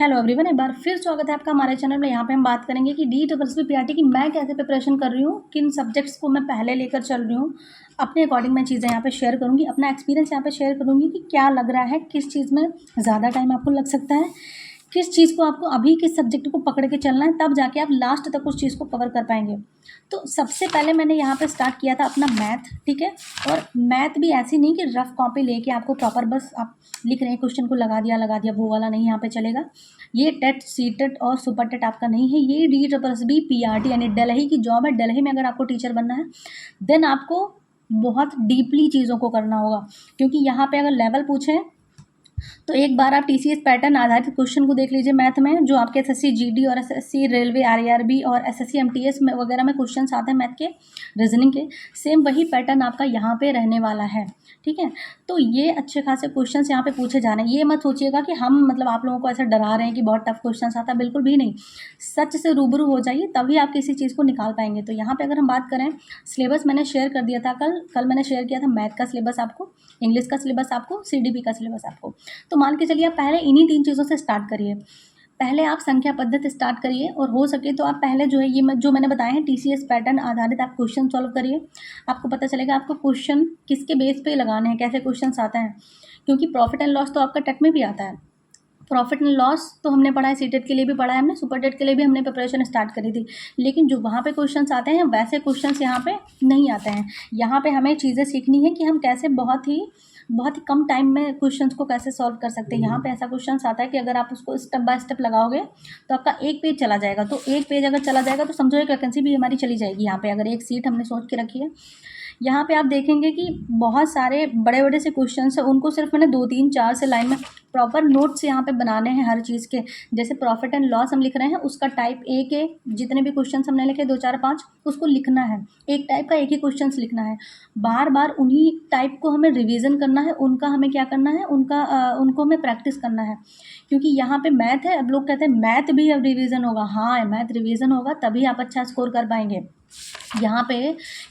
Hello everyone, एक बार फिर स्वागत है आपका हमारे चैनल में। यहाँ पे हम बात करेंगे कि DSSB-PRT की मैं कैसे प्रिपरेशन कर रही हूँ, किन सब्जेक्ट्स को मैं पहले लेकर चल रही हूँ। अपने अकॉर्डिंग मैं चीज़ें यहाँ पे शेयर करूँगी, अपना एक्सपीरियंस यहाँ पे शेयर करूँगी कि क्या लग रहा है, किस चीज़ में ज़्यादा टाइम आपको लग सकता है, किस चीज़ को आपको अभी किस सब्जेक्ट को पकड़ के चलना है, तब जाके आप लास्ट तक उस चीज़ को कवर कर पाएंगे। तो सबसे पहले मैंने यहाँ पे स्टार्ट किया था अपना मैथ, ठीक है। और मैथ भी ऐसी नहीं कि रफ कॉपी लेके आपको प्रॉपर बस आप लिख रहे हैं क्वेश्चन को लगा दिया, वो वाला नहीं यहाँ पे चलेगा। ये टेट, सी टेट और सुपर टेट आपका नहीं है। ये DSSB-PRT यानी दिल्ली की जॉब है। दिल्ली में अगर आपको टीचर बनना है देन आपको बहुत डीपली चीज़ों को करना होगा, क्योंकि यहाँ पे अगर लेवल पूछें तो एक बार आप TCS पैटर्न आधारित क्वेश्चन को देख लीजिए मैथ में, जो आपके SSC GD और SSC रेलवे RARB और SSC MTS में वगैरह में क्वेश्चन आते हैं मैथ के, रीजनिंग के। सेम वही पैटर्न आपका यहाँ पे रहने वाला है, ठीक है। तो ये अच्छे खासे क्वेश्चन यहाँ पे पूछे जा रहे हैं। ये मत सोचिएगा कि हम मतलब आप लोगों को ऐसा डरा रहे हैं कि बहुत टफ क्वेश्चन आता है, बिल्कुल भी नहीं। सच से रूबरू हो जाइए, तभी आप किसी चीज़ को निकाल पाएंगे। तो यहाँ पे अगर हम बात करें, सिलेबस मैंने शेयर कर दिया था कल मैंने शेयर किया था मैथ का सिलेबस आपको, इंग्लिश का सिलेबस आपको, CDP का सिलेबस आपको। तो मान के चलिए आप पहले इन्हीं 3 चीज़ों से स्टार्ट करिए। पहले आप संख्या पद्धति स्टार्ट करिए, और हो सके तो आप पहले जो है ये जो मैंने बताया है TCS पैटर्न आधारित आप क्वेश्चन सॉल्व करिए। आपको पता चलेगा आपको क्वेश्चन किसके बेस पे लगाने हैं, कैसे क्वेश्चन आते हैं। क्योंकि प्रॉफिट एंड लॉस तो आपका टेट में भी आता है। प्रॉफिट एंड लॉस तो हमने पढ़ा है, सीटेट के लिए भी पढ़ा है हमने, सुपर टेट के लिए भी हमने प्रिपरेशन स्टार्ट करी थी। लेकिन जो वहाँ पे क्वेश्चंस आते हैं वैसे क्वेश्चंस यहाँ पे नहीं आते हैं। यहाँ पे हमें चीज़ें सीखनी है कि हम कैसे बहुत ही कम टाइम में क्वेश्चंस को कैसे सॉल्व कर सकते हैं। यहाँ पे ऐसा क्वेश्चंस आता है कि अगर आप उसको स्टेप बाय स्टेप लगाओगे तो आपका एक पेज चला जाएगा। तो एक पेज अगर चला जाएगा तो समझो एक वैकेंसी भी हमारी चली जाएगी। यहाँ पे अगर एक सीट हमने सोच के रखी है, यहाँ पे आप देखेंगे कि बहुत सारे बड़े बड़े से क्वेश्चंस हैं, उनको सिर्फ मैंने 2-3-4 से लाइन में प्रॉपर नोट्स यहाँ पे बनाने हैं हर चीज़ के। जैसे प्रॉफिट एंड लॉस हम लिख रहे हैं, उसका टाइप एक है, जितने भी क्वेश्चंस हमने लिखे 2-4-5 उसको लिखना है। एक टाइप का एक ही क्वेश्चंस लिखना है। बार बार उन्हीं टाइप को हमें रिवीजन करना है, उनका हमें क्या करना है, उनको हमें प्रैक्टिस करना है। क्योंकि यहाँ पे मैथ है, अब लोग कहते हैं मैथ भी अब रिवीजन होगा। हाँ, मैथ रिवीजन होगा तभी आप अच्छा स्कोर कर पाएंगे यहाँ पे।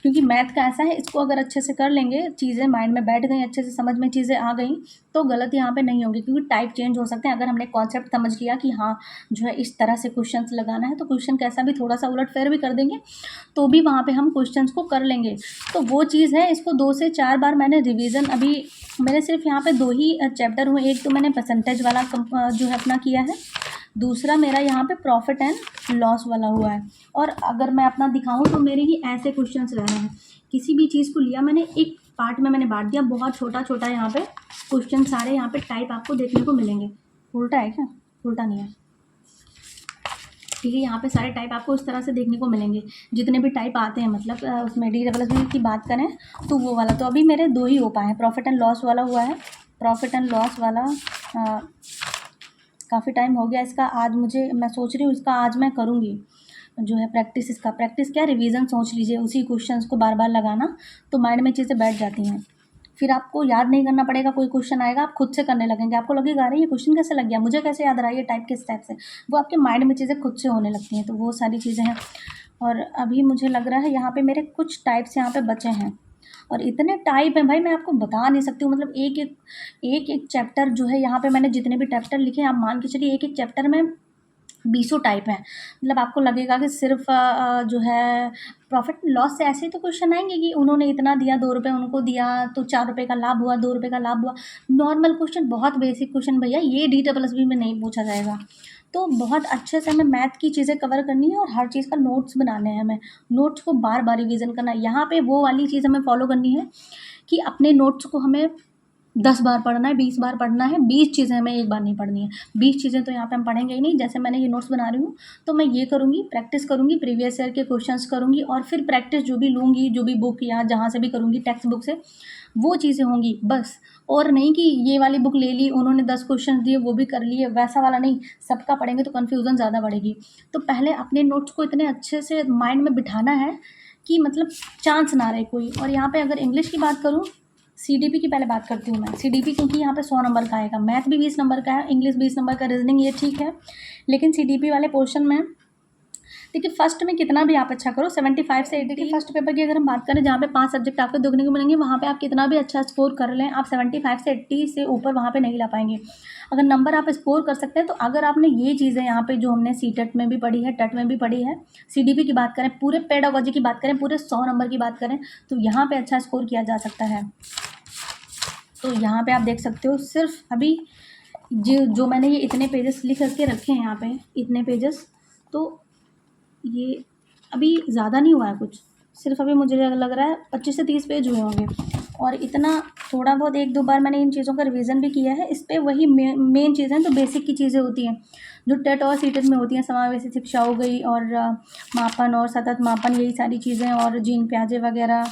क्योंकि मैथ का ऐसा है, इसको अगर अच्छे से कर लेंगे, चीज़ें माइंड में बैठ गई, अच्छे से समझ में चीज़ें आ गई, तो गलत यहाँ पे नहीं होगी। क्योंकि टाइप चेंज हो सकते हैं। अगर हमने कॉन्सेप्ट समझ लिया कि हाँ जो है इस तरह से क्वेश्चंस लगाना है, तो क्वेश्चन कैसा भी थोड़ा सा उलट फेर भी कर देंगे तो भी वहाँ पे हम क्वेश्चंस को कर लेंगे। तो वो चीज़ है, इसको 2 से 4 बार मैंने रिवीजन, अभी मैंने सिर्फ यहाँ पे 2 ही चैप्टर हुए। एक तो मैंने परसेंटेज वाला जो है अपना किया है, दूसरा मेरा यहाँ पे प्रॉफिट एंड लॉस वाला हुआ है। और अगर मैं अपना दिखाऊं तो मेरे ही ऐसे क्वेश्चंस रह रहे हैं। किसी भी चीज़ को लिया मैंने, एक पार्ट में मैंने बांट दिया, बहुत छोटा छोटा यहाँ पे क्वेश्चन सारे यहाँ पे टाइप आपको देखने को मिलेंगे। उल्टा है क्या? उल्टा नहीं है, ठीक है। यहाँ पे सारे टाइप आपको इस तरह से देखने को मिलेंगे, जितने भी टाइप आते हैं। मतलब उसमें DSSB की बात करें तो वो वाला तो अभी मेरे 2 ही हो पाए हैं। प्रॉफिट एंड लॉस वाला हुआ है। प्रॉफिट एंड लॉस वाला काफ़ी टाइम हो गया इसका। आज मैं सोच रही हूँ इसका आज मैं करूँगी जो है प्रैक्टिस। इसका प्रैक्टिस क्या, रिवीजन सोच लीजिए, उसी क्वेश्चंस को बार बार लगाना, तो माइंड में चीज़ें बैठ जाती हैं। फिर आपको याद नहीं करना पड़ेगा। कोई क्वेश्चन आएगा आप खुद से करने लगेंगे, आपको लगेगा अरे ये क्वेश्चन कैसे लग गया, मुझे कैसे याद रहा, ये टाइप किस टाइप से, वो आपके माइंड में चीज़ें खुद से होने लगती हैं। तो वो सारी चीज़ें हैं। और अभी मुझे लग रहा है यहाँ पे मेरे कुछ टाइप्स यहाँ पे बचे हैं, और इतने टाइप हैं भाई मैं आपको बता नहीं सकती हूँ। मतलब एक चैप्टर जो है, यहाँ पे मैंने जितने भी चैप्टर लिखे हैं, आप मान के चलिए एक चैप्टर में 20 टाइप हैं। मतलब आपको लगेगा कि सिर्फ जो है प्रॉफिट लॉस से ऐसे ही तो क्वेश्चन आएंगे कि उन्होंने इतना दिया, 2 रुपये उनको दिया तो 4 रुपये का लाभ हुआ, 2 रुपये का लाभ हुआ। नॉर्मल क्वेश्चन, बहुत बेसिक क्वेश्चन भैया, ये DSSB में नहीं पूछा जाएगा। तो बहुत अच्छे से हमें मैथ की चीज़ें कवर करनी है, और हर चीज़ का नोट्स बनाने हैं हमें। नोट्स को बार बार रिवीजन करना है। यहाँ पे वो वाली चीज़ हमें फॉलो करनी है कि अपने नोट्स को हमें 10 बार पढ़ना है, 20 बार पढ़ना है। 20 चीज़ें हमें एक बार नहीं पढ़नी है। 20 चीज़ें तो यहाँ पे हम पढ़ेंगे ही नहीं। जैसे मैंने ये नोट्स बना रही हूँ तो मैं ये करूँगी, प्रैक्टिस करूँगी, प्रीवियस ईयर के क्वेश्चंस करूँगी, और फिर प्रैक्टिस जो भी लूँगी, जो भी बुक या जहाँ से भी करूँगी टेक्स्ट बुक से, वो चीज़ें होंगी बस। और नहीं कि ये वाली बुक ले ली, उन्होंने 10 क्वेश्चन दिए वो भी कर लिए, वैसा वाला नहीं। सबका पढ़ेंगे तो कन्फ्यूज़न ज़्यादा बढ़ेगी। तो पहले अपने नोट्स को इतने अच्छे से माइंड में बिठाना है कि मतलब चांस ना रहे कोई। और यहाँ पे अगर इंग्लिश की बात करूँ, CDP की पहले बात करती हूँ मैं। CDP क्योंकि यहाँ पे 100 नंबर का आएगा, मैथ भी 20 नंबर का है, इंग्लिश 20 नंबर का, रीजनिंग ये ठीक है। लेकिन CDP वाले पोर्शन में देखिए फर्स्ट में कितना भी आप अच्छा करो 75 से 80। देखिए फर्स्ट पेपर की अगर हम बात करें जहाँ पे 5 सब्जेक्ट आपको देखने को मिलेंगे, वहाँ पे आप कितना भी अच्छा स्कोर कर लें, आप 75 से 80 से ऊपर वहाँ पे नहीं ला पाएंगे। अगर नंबर आप स्कोर कर सकते हैं तो अगर आपने ये चीज़ें यहाँ पे जो हमने सीटेट में भी पढ़ी है, टेट में भी पढ़ी है, सीडीपी की बात करें, पूरे पेडागोजी की बात करें, पूरे 100 नंबर की बात करें, तो यहाँ पे अच्छा स्कोर किया जा सकता है। तो यहाँ पे आप देख सकते हो सिर्फ अभी जो मैंने ये इतने पेजेस लिख करके रखे हैं यहाँ पे, इतने पेजेस, तो ये अभी ज़्यादा नहीं हुआ है कुछ, सिर्फ अभी मुझे लग रहा है 25 से 30 पेज हुए होंगे। और इतना थोड़ा बहुत 1-2 बार मैंने इन चीज़ों का रिवीजन भी किया है। इस पर वही मेन चीज़ें तो बेसिक की चीज़ें होती हैं जो टेट और सीटेट में होती हैं, समावेशी शिक्षा हो गई और मापन और सतत मापन, यही सारी चीज़ें, और जीन प्याजे वगैरह,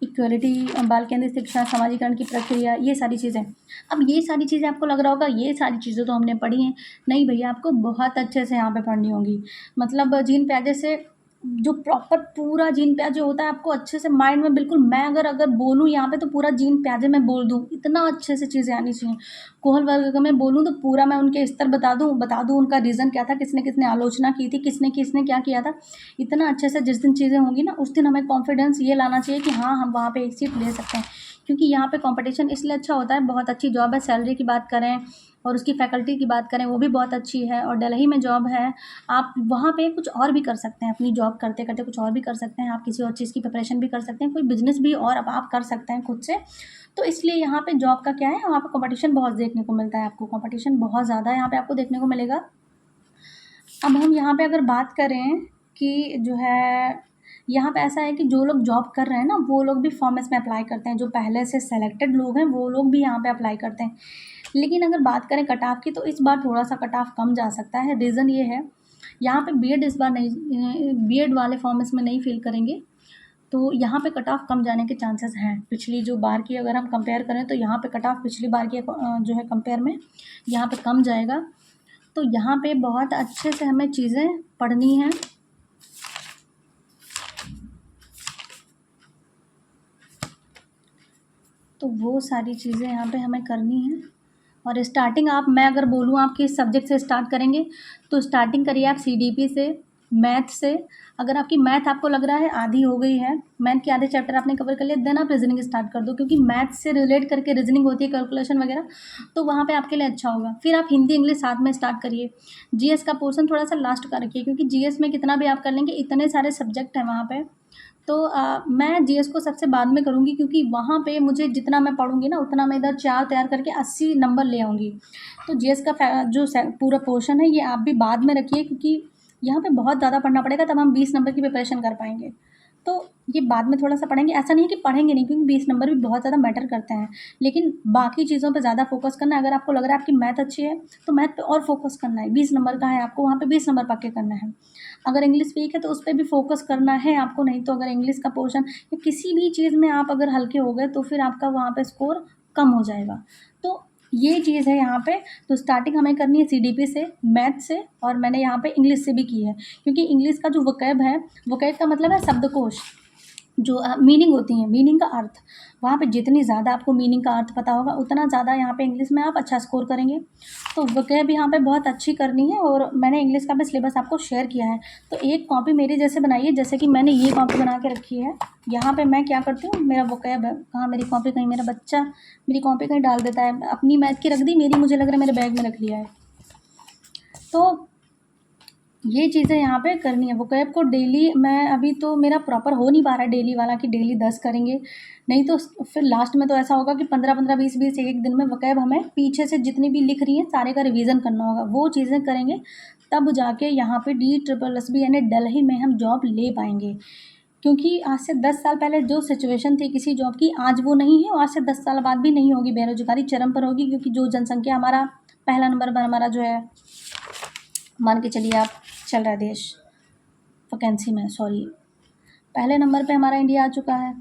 इक्वलिटी, बाल केंद्रित शिक्षा, समाजीकरण की प्रक्रिया, ये सारी चीज़ें। अब ये सारी चीज़ें आपको लग रहा होगा ये सारी चीज़ें तो हमने पढ़ी हैं। नहीं भैया, आपको बहुत अच्छे से यहाँ पे पढ़नी होगी। मतलब जीन प्याजे से जो प्रॉपर पूरा जीन प्याजे होता है आपको अच्छे से माइंड में, बिल्कुल मैं अगर बोलूँ यहाँ पे तो पूरा जीन प्याजे मैं बोल दूँ, इतना अच्छे से चीज़ें आनी चाहिए। कोहल वर्ग अगर मैं बोलूँ तो पूरा मैं उनके स्तर बता दूँ उनका रीज़न क्या था, किसने किसने आलोचना की थी, किसने किसने क्या किया था, इतना अच्छे से जिस दिन चीज़ें होंगी ना उस दिन हमें कॉन्फिडेंस ये लाना चाहिए कि हाँ हम वहाँ पे एक सीट ले सकते हैं। क्योंकि यहाँ पे कंपटीशन इसलिए अच्छा होता है, बहुत अच्छी जॉब है, सैलरी की बात करें और उसकी फैकल्टी की बात करें वो भी बहुत अच्छी है, और दिल्ली में जॉब है, आप वहाँ पे कुछ और भी कर सकते हैं, अपनी जॉब करते करते कुछ और भी कर सकते हैं, आप किसी और चीज़ की प्रिपरेशन भी कर सकते हैं, कोई बिजनेस भी और अब आप कर सकते हैं खुद से। तो इसलिए यहाँ पे जॉब का क्या है, वहाँ पे कंपटीशन बहुत देखने को मिलता है, आपको कंपटीशन बहुत ज़्यादा यहाँ पे आपको देखने को मिलेगा। अब हम यहाँ पे अगर बात करें कि जो है यहाँ पे ऐसा है कि जो लोग जॉब कर रहे हैं ना वो लोग भी फॉर्मेस में अप्लाई करते हैं, जो पहले से सेलेक्टेड लोग हैं वो लोग भी यहाँ पे अप्लाई करते हैं। लेकिन अगर बात करें कट ऑफ की तो इस बार थोड़ा सा कट ऑफ कम जा सकता है। रीज़न ये है, यहाँ पे बीएड इस बार नहीं, बीएड वाले फॉर्मेस में नहीं फिल करेंगे, तो यहाँ पे कट ऑफ कम जाने के चांसेस हैं। पिछली जो बार की अगर हम कंपेयर करें तो यहाँ पे कट ऑफ पिछली बार की जो है कंपेयर में यहाँ पे कम जाएगा। तो यहाँ पे बहुत अच्छे से हमें चीज़ें पढ़नी हैं। तो वो सारी चीज़ें यहाँ पे हमें करनी है। और स्टार्टिंग मैं अगर बोलूँ आप किस सब्जेक्ट से स्टार्ट करेंगे तो स्टार्टिंग करिए आप सीडीपी से, मैथ से। अगर आपकी मैथ आपको लग रहा है आधी हो गई है, मैथ के आधे चैप्टर आपने कवर कर लिया, देन आप रीजनिंग स्टार्ट कर दो, क्योंकि मैथ से रिलेट करके रीजनिंग होती है, कैलकुलेशन वगैरह, तो वहाँ पे आपके लिए अच्छा होगा। फिर आप हिंदी इंग्लिश साथ में स्टार्ट करिए। जीएस का पोर्शन थोड़ा सा लास्ट का रखिए, क्योंकि जीएस में कितना भी आप कर लेंगे, इतने सारे सब्जेक्ट हैं वहाँ पर। तो मैं जीएस को सबसे बाद में करूँगी, क्योंकि वहाँ पे मुझे जितना मैं पढ़ूँगी ना उतना मैं इधर 4 तैयार करके 80 नंबर ले आऊँगी। तो जीएस का जो पूरा पोर्शन है ये आप भी बाद में रखिए, क्योंकि यहाँ पे बहुत ज़्यादा पढ़ना पड़ेगा, तब हम 20 नंबर की प्रिपरेशन कर पाएंगे। तो ये बाद में थोड़ा सा पढ़ेंगे, ऐसा नहीं है कि पढ़ेंगे नहीं, क्योंकि 20 नंबर भी बहुत ज़्यादा मैटर करते हैं, लेकिन बाकी चीज़ों पे ज़्यादा फोकस करना है। अगर आपको लग रहा है आपकी मैथ अच्छी है तो मैथ पे और फोकस करना है, 20 नंबर का है आपको, वहाँ पे 20 नंबर पक्के करना है। अगर इंग्लिश वीक है तो उस पर भी फोकस करना है आपको, नहीं तो अगर इंग्लिश का पोर्शन या किसी भी चीज़ में आप अगर हल्के हो गए तो फिर आपका वहाँ पे स्कोर कम हो जाएगा। तो ये चीज़ है यहाँ पे। तो स्टार्टिंग हमें करनी है सीडीपी से, मैथ से, और मैंने यहाँ पे इंग्लिश से भी की है, क्योंकि इंग्लिश का जो वोकैब है, वोकैब का मतलब है शब्दकोश, जो मीनिंग होती हैं, मीनिंग का अर्थ, वहाँ पे जितनी ज़्यादा आपको मीनिंग का अर्थ पता होगा उतना ज़्यादा यहाँ पे इंग्लिश में आप अच्छा स्कोर करेंगे। तो वोकैब यहाँ पे बहुत अच्छी करनी है, और मैंने इंग्लिश का भी सिलेबस आपको शेयर किया है। तो एक कॉपी मेरी जैसे बनाइए, जैसे कि मैंने ये कॉपी बना के रखी है। यहाँ पे मैं क्या करती हूँ, मेरा वोकैब है, कहाँ मेरी कॉपी, कहीं मेरा बच्चा मेरी कॉपी कहीं डाल देता है, अपनी मैथ की रख दी, मेरी मुझे लग रहा है मेरे बैग में रख लिया है। तो ये चीज़ें यहाँ पे करनी है। वोकैब को डेली, मैं अभी तो मेरा प्रॉपर हो नहीं पा रहा है डेली वाला कि डेली 10 करेंगे, नहीं तो फिर लास्ट में तो ऐसा होगा कि 15-15, 20-20 एक दिन में वोकैब हमें पीछे से जितनी भी लिख रही हैं सारे का रिवीजन करना होगा। वो चीज़ें करेंगे तब जाके यहाँ पे DSSB यानी दिल्ली में हम जॉब ले पाएंगे। क्योंकि आज से 10 साल पहले जो सिचुएशन थी किसी जॉब की, आज वो नहीं है, और आज से 10 साल बाद भी नहीं होगी। बेरोजगारी चरम पर होगी, क्योंकि जो जनसंख्या हमारा पहला नंबर पर हमारा जो है, मान के चलिए आप, चल रहा है देश वैकेंसी में, सॉरी, पहले नंबर पे हमारा इंडिया आ चुका है।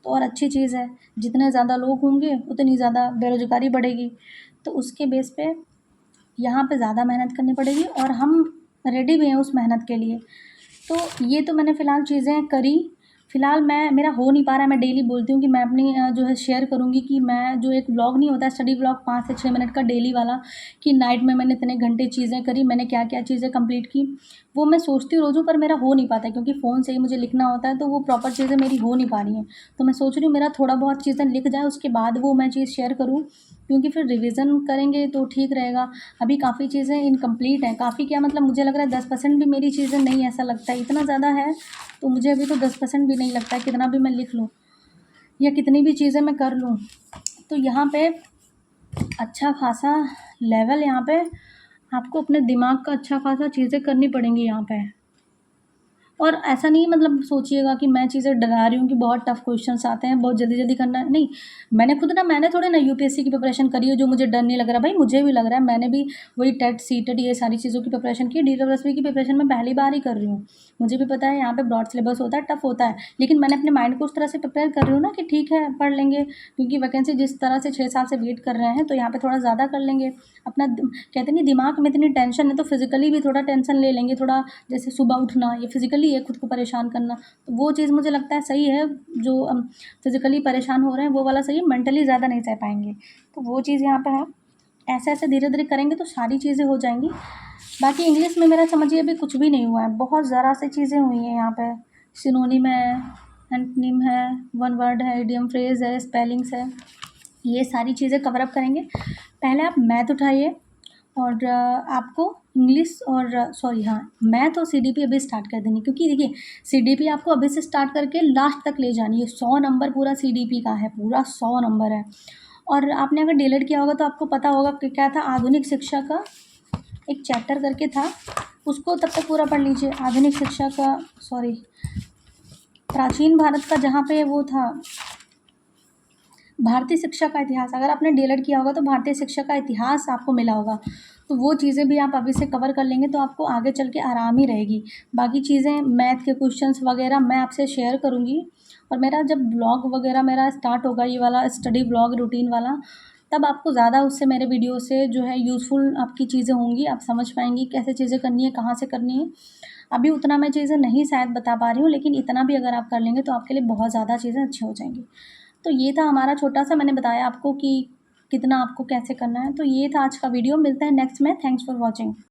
तो और अच्छी चीज़ है, जितने ज़्यादा लोग होंगे उतनी ज़्यादा बेरोजगारी बढ़ेगी। तो उसके बेस पे यहाँ पे ज़्यादा मेहनत करनी पड़ेगी, और हम रेडी भी हैं उस मेहनत के लिए। तो ये तो मैंने फ़िलहाल चीज़ें करी, फ़िलहाल मेरा हो नहीं पा रहा है। मैं डेली बोलती हूँ कि मैं अपनी जो है शेयर करूँगी कि मैं जो एक व्लॉग नहीं होता स्टडी व्लॉग 5 से 6 मिनट का डेली वाला, कि नाइट में मैंने इतने घंटे चीज़ें करी, मैंने क्या-क्या चीज़ें कंप्लीट की, वो मैं सोचती रोज़ हूँ पर मेरा हो नहीं पाता है क्योंकि फ़ोन से ही मुझे लिखना होता है, तो वो प्रॉपर चीज़ें मेरी हो नहीं पा रही हैं। तो मैं सोच रही हूँ मेरा थोड़ा बहुत चीज़ें लिख जाए, उसके बाद वो मैं चीज़ शेयर करूँ, क्योंकि फिर रिविज़न करेंगे तो ठीक रहेगा। अभी काफ़ी चीज़ें इनकम्प्लीट हैं, काफ़ी क्या मतलब मुझे लग रहा है 10% भी मेरी चीज़ें नहीं, ऐसा लगता है। इतना ज़्यादा है तो मुझे अभी तो 10% भी नहीं लगता है, कितना भी मैं लिख लूँ या कितनी भी चीज़ें मैं कर लूँ। तो यहाँ पे अच्छा खासा लेवल, यहाँ पे आपको अपने दिमाग का अच्छा खासा चीज़ें करनी पड़ेंगी यहाँ पे। और ऐसा नहीं मतलब सोचिएगा कि मैं चीज़ें डरा रही हूँ कि बहुत टफ़ क्वेश्चन्स आते हैं, बहुत जल्दी-जल्दी करना है, नहीं। मैंने थोड़े ना यूपीएससी की प्रिपरेशन करी है जो मुझे डर नहीं लग रहा। भाई मुझे भी लग रहा है, मैंने भी वही टेट, सीटेट ये सारी चीज़ों की प्रिपरेशन की। डीडब्ल्यूएसपी की प्रिपरेशन मैं पहली बार ही कर रही हूँ। मुझे भी पता है यहाँ पे ब्रॉड सिलेबस होता है, टफ़ होता है, लेकिन मैंने अपने माइंड को उस तरह से प्रिपेयर कर रही हूँ ना कि ठीक है, पढ़ लेंगे, क्योंकि वैकेंसी जिस तरह से 6 साल से वेट कर रहे हैं, तो यहाँ पे थोड़ा ज़्यादा कर लेंगे। अपना कहते नहीं दिमाग में इतनी टेंशन है तो फिज़िकली भी थोड़ा टेंशन ले लेंगे, थोड़ा जैसे सुबह उठना, ये फिज़िकली है खुद को परेशान करना, तो वो चीज़ मुझे लगता है सही है। जो फिज़िकली परेशान हो रहे हैं वो वाला सही है, मेंटली ज़्यादा नहीं सह पाएँगे। तो वो चीज़ यहाँ पे है। ऐसे-ऐसे धीरे-धीरे करेंगे तो सारी चीज़ें हो जाएँगी। बाकी इंग्लिश में मेरा समझिए अभी कुछ भी नहीं हुआ है, बहुत ज़रा सी चीज़ें हुई हैं यहाँ पे। सिनोनिम है, एंटोनिम है, वन वर्ड है, इडियम फ्रेज़ है, स्पेलिंग्स है, ये सारी चीज़ें कवर अप करेंगे। पहले आप मैथ उठाइए और आपको इंग्लिश और सॉरी हाँ, मैथ और सीडीपी अभी स्टार्ट कर देनी, क्योंकि देखिए सीडीपी आपको अभी से स्टार्ट करके लास्ट तक ले जानी है। 100 नंबर पूरा सीडीपी का है, पूरा 100 नंबर है। और आपने अगर डीएलएड किया होगा तो आपको पता होगा कि क्या था, आधुनिक शिक्षा का एक चैप्टर करके था, उसको तब तक पूरा पढ़ लीजिए। आधुनिक शिक्षा का सॉरी, प्राचीन भारत का जहाँ पे वो था, भारतीय शिक्षा का इतिहास, अगर आपने डीएलएड किया होगा तो भारतीय शिक्षा का इतिहास आपको मिला होगा, तो वो चीज़ें भी आप अभी से कवर कर लेंगे तो आपको आगे चल के आराम ही रहेगी। बाकी चीज़ें मैथ के क्वेश्चंस वगैरह मैं आपसे शेयर करूँगी, और मेरा जब ब्लॉग वगैरह मेरा स्टार्ट होगा, ये वाला स्टडी ब्लॉग रूटीन वाला, तब आपको ज़्यादा उससे मेरे वीडियो से जो है यूज़फुल आपकी चीज़ें होंगी, आप समझ पाएँगी कैसे चीज़ें करनी है, कहाँ से करनी है। अभी उतना मैं चीज़ें नहीं शायद बता पा रही हूँ, लेकिन इतना भी अगर आप कर लेंगे तो आपके लिए बहुत ज़्यादा चीज़ें अच्छी हो जाएँगी। तो ये था हमारा छोटा-सा, मैंने बताया आपको कि कितना आपको कैसे करना है। तो ये था आज का वीडियो, मिलते हैं नेक्स्ट में। Thanks for watching.